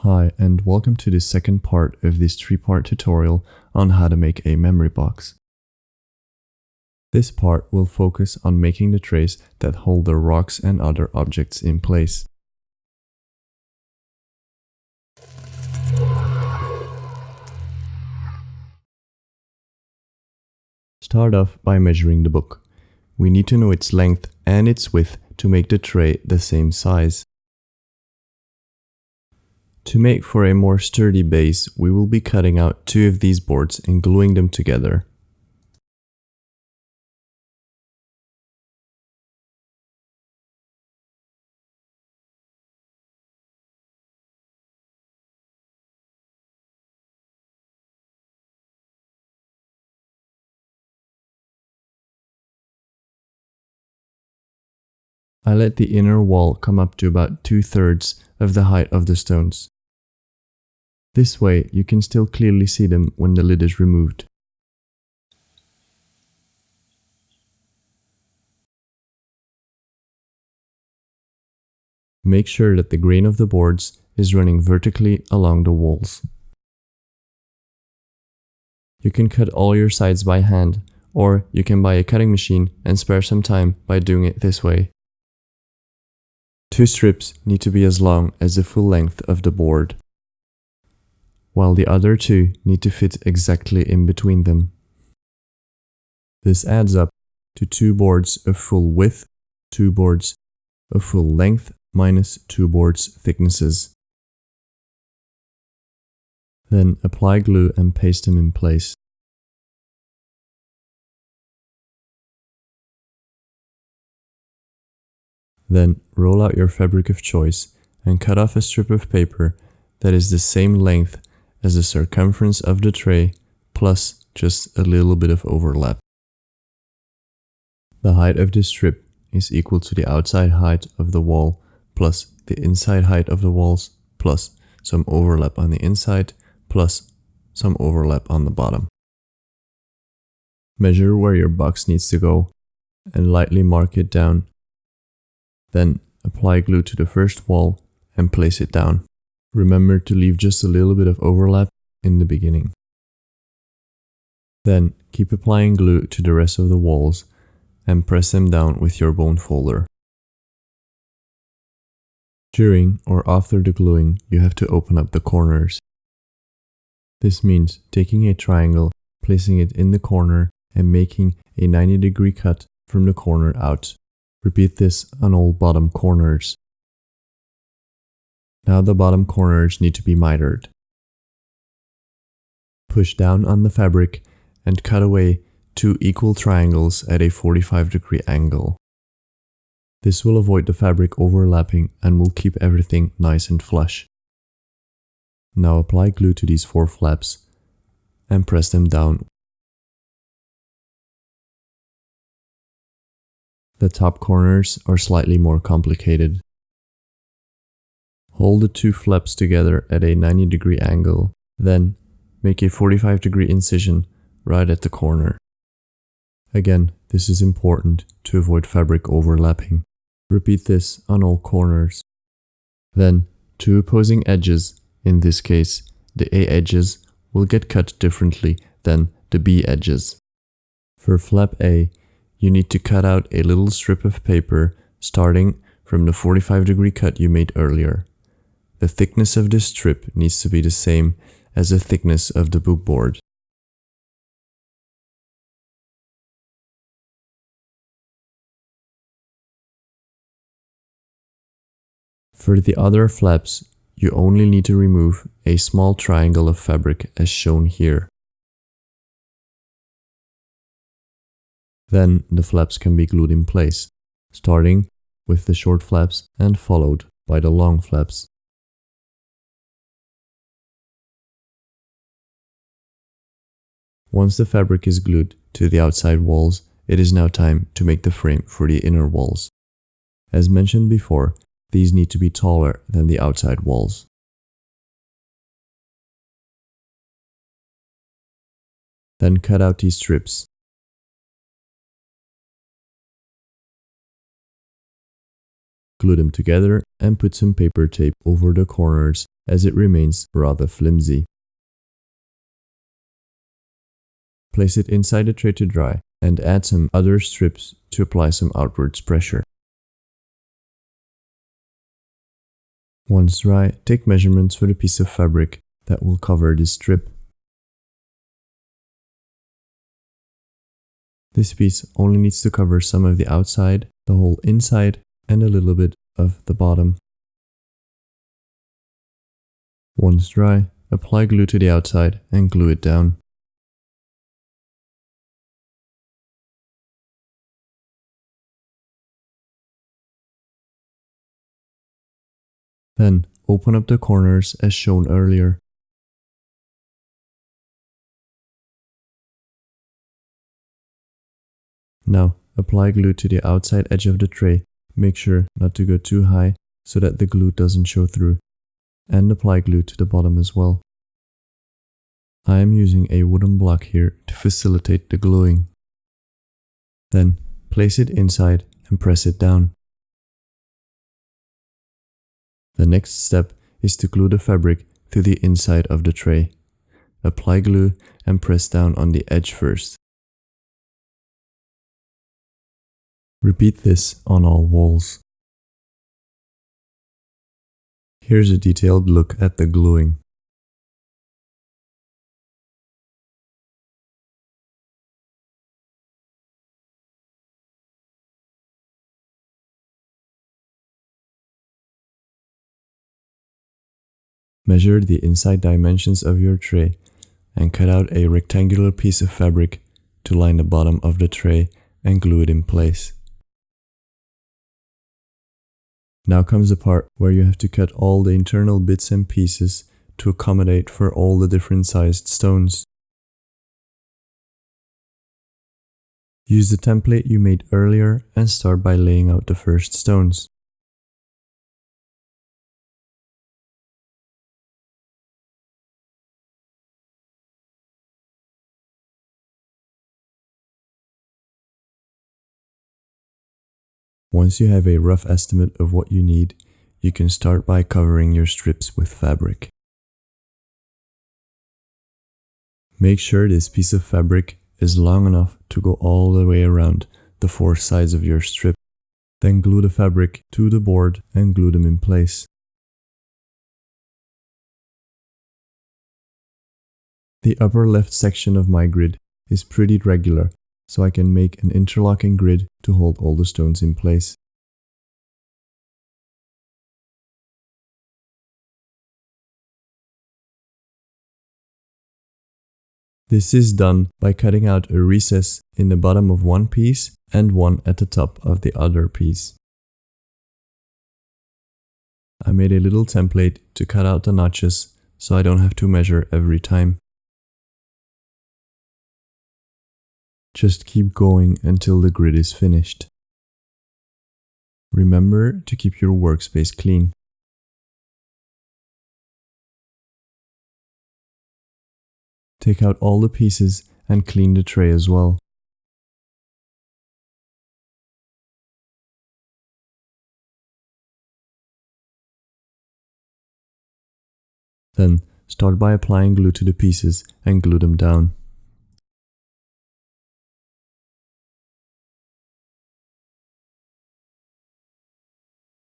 Hi, and welcome to the second part of this three-part tutorial on how to make a memory box. This part will focus on making the trays that hold the rocks and other objects in place. Start off by measuring the book. We need to know its length and its width to make the tray the same size. To make for a more sturdy base, we will be cutting out two of these boards and gluing them together. I let the inner wall come up to about 2/3 of the height of the stones. This way, you can still clearly see them when the lid is removed. Make sure that the grain of the boards is running vertically along the walls. You can cut all your sides by hand, or you can buy a cutting machine and spare some time by doing it this way. Two strips need to be as long as the full length of the board, while the other two need to fit exactly in between them. This adds up to two boards of full width, two boards of full length, minus two boards thicknesses. Then apply glue and paste them in place. Then roll out your fabric of choice and cut off a strip of paper that is the same length as the circumference of the tray plus just a little bit of overlap. The height of this strip is equal to the outside height of the wall plus the inside height of the walls plus some overlap on the inside plus some overlap on the bottom. Measure where your box needs to go and lightly mark it down. Then apply glue to the first wall and place it down. Remember to leave just a little bit of overlap in the beginning. Then keep applying glue to the rest of the walls and press them down with your bone folder. During or after the gluing, you have to open up the corners. This means taking a triangle, placing it in the corner, and making a 90-degree cut from the corner out. Repeat this on all bottom corners. Now the bottom corners need to be mitered. Push down on the fabric and cut away two equal triangles at a 45-degree angle. This will avoid the fabric overlapping and will keep everything nice and flush. Now apply glue to these four flaps and press them down. The top corners are slightly more complicated. Hold the two flaps together at a 90-degree angle, then make a 45-degree incision right at the corner. Again, this is important to avoid fabric overlapping. Repeat this on all corners. Then, two opposing edges, in this case, the A edges, will get cut differently than the B edges. For flap A, you need to cut out a little strip of paper starting from the 45-degree cut you made earlier. The thickness of this strip needs to be the same as the thickness of the book board. For the other flaps, you only need to remove a small triangle of fabric as shown here. Then the flaps can be glued in place, starting with the short flaps and followed by the long flaps. Once the fabric is glued to the outside walls, it is now time to make the frame for the inner walls. As mentioned before, these need to be taller than the outside walls. Then cut out these strips. Glue them together and put some paper tape over the corners as it remains rather flimsy. Place it inside the tray to dry and add some other strips to apply some outwards pressure. Once dry, take measurements for the piece of fabric that will cover this strip. This piece only needs to cover some of the outside, the whole inside, and a little bit of the bottom. Once dry, apply glue to the outside and glue it down. Then, open up the corners as shown earlier. Now, apply glue to the outside edge of the tray. Make sure not to go too high so that the glue doesn't show through. And apply glue to the bottom as well. I am using a wooden block here to facilitate the gluing. Then, place it inside and press it down. The next step is to glue the fabric to the inside of the tray. Apply glue and press down on the edge first. Repeat this on all walls. Here's a detailed look at the gluing. Measure the inside dimensions of your tray and cut out a rectangular piece of fabric to line the bottom of the tray and glue it in place. Now comes the part where you have to cut all the internal bits and pieces to accommodate for all the different sized stones. Use the template you made earlier and start by laying out the first stones. Once you have a rough estimate of what you need, you can start by covering your strips with fabric. Make sure this piece of fabric is long enough to go all the way around the four sides of your strip. Then glue the fabric to the board and glue them in place. The upper left section of my grid is pretty regular, so I can make an interlocking grid to hold all the stones in place. This is done by cutting out a recess in the bottom of one piece and one at the top of the other piece. I made a little template to cut out the notches so I don't have to measure every time. Just keep going until the grid is finished. Remember to keep your workspace clean. Take out all the pieces and clean the tray as well. Then start by applying glue to the pieces and glue them down.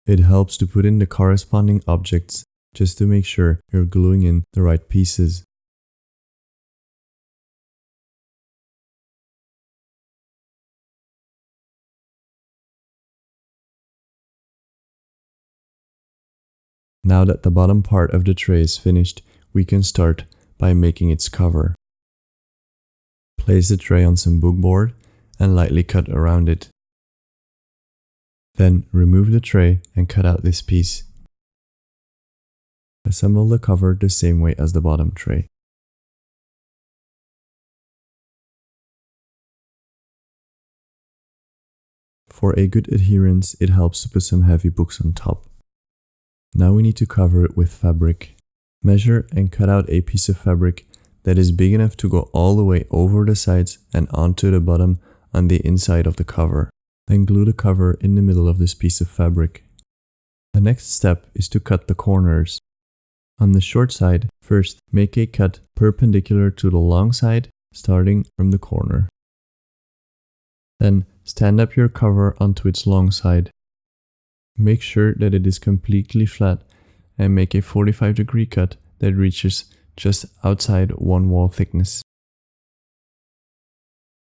It helps to put in the corresponding objects just to make sure you're gluing in the right pieces. Now that the bottom part of the tray is finished, we can start by making its cover. Place the tray on some bookboard and lightly cut around it. Then remove the tray and cut out this piece. Assemble the cover the same way as the bottom tray. For a good adherence, it helps to put some heavy books on top. Now we need to cover it with fabric. Measure and cut out a piece of fabric that is big enough to go all the way over the sides and onto the bottom on the inside of the cover. Then glue the cover in the middle of this piece of fabric. The next step is to cut the corners. On the short side, first make a cut perpendicular to the long side, starting from the corner. Then stand up your cover onto its long side. Make sure that it is completely flat and make a 45-degree cut that reaches just outside one wall thickness.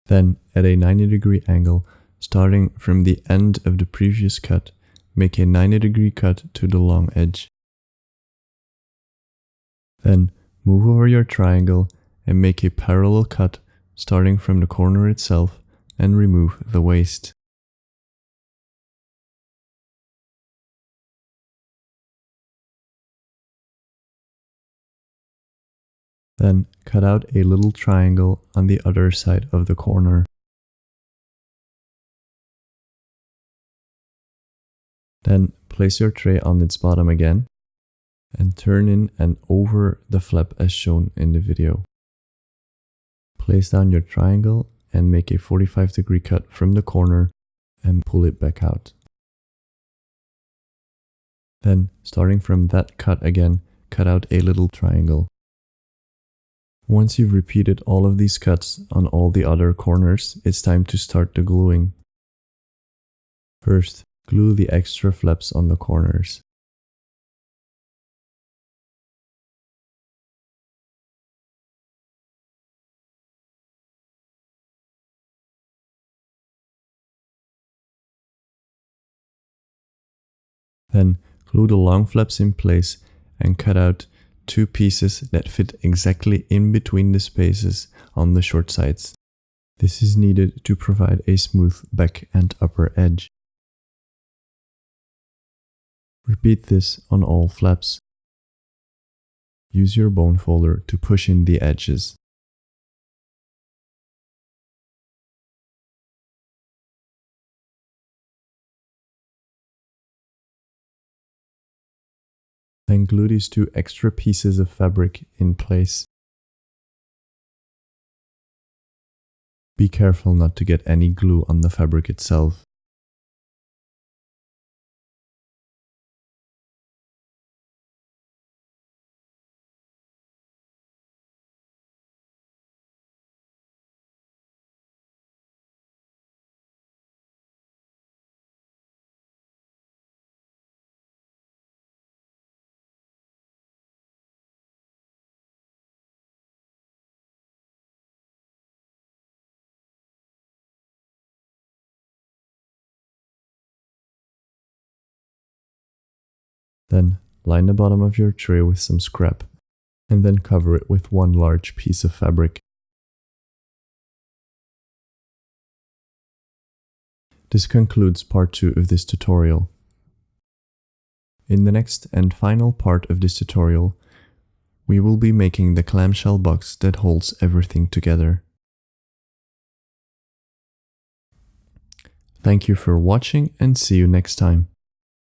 Then, at a 90-degree angle, starting from the end of the previous cut, make a 90-degree cut to the long edge. Then, move over your triangle and make a parallel cut starting from the corner itself and remove the waste. Then cut out a little triangle on the other side of the corner. Then place your tray on its bottom again and turn in and over the flap as shown in the video. Place down your triangle and make a 45-degree cut from the corner and pull it back out. Then, starting from that cut again, cut out a little triangle. Once you've repeated all of these cuts on all the other corners, it's time to start the gluing. First, glue the extra flaps on the corners. Then, glue the long flaps in place and cut out 2 pieces that fit exactly in between the spaces on the short sides. This is needed to provide a smooth back and upper edge. Repeat this on all flaps. Use your bone folder to push in the edges. Then glue these 2 extra pieces of fabric in place. Be careful not to get any glue on the fabric itself. Then line the bottom of your tray with some scrap, and then cover it with one large piece of fabric. This concludes part 2 of this tutorial. In the next and final part of this tutorial, we will be making the clamshell box that holds everything together. Thank you for watching and see you next time.